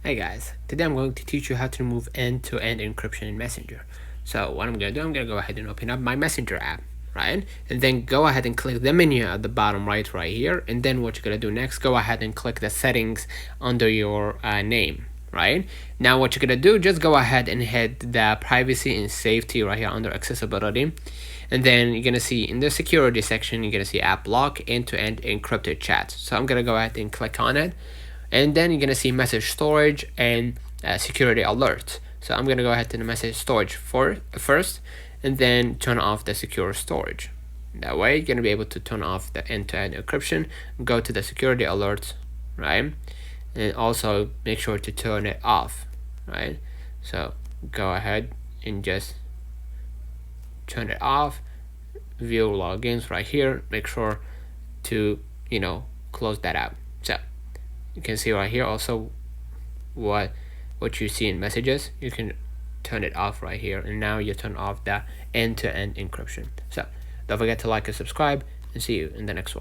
Hey guys, today I'm going to teach you how to remove end-to-end encryption in Messenger. So what I'm going to do, I'm going to go ahead and open up my Messenger app, right? And then go ahead and click the menu at the bottom right here. And then what you're going to do next, go ahead and click the settings under your name, right? Now what you're going to do, just go ahead and hit the privacy and safety right here under accessibility. And then you're going to see in the security section, you're going to see app lock end-to-end encrypted chat. So I'm going to go ahead and click on it. And then you're going to see message storage and security alert. So I'm going to go ahead to the message storage first and then turn off the secure storage. That way you're going to be able to turn off the end-to-end encryption, go to the security alerts, right? And also make sure to turn it off, right? So go ahead and just turn it off. View logins right here. Make sure to, close that out. So you can see right here also what you see in messages. You can turn it off right here, and now you turn off the end-to-end encryption. So don't forget to like and subscribe, and see you in the next one.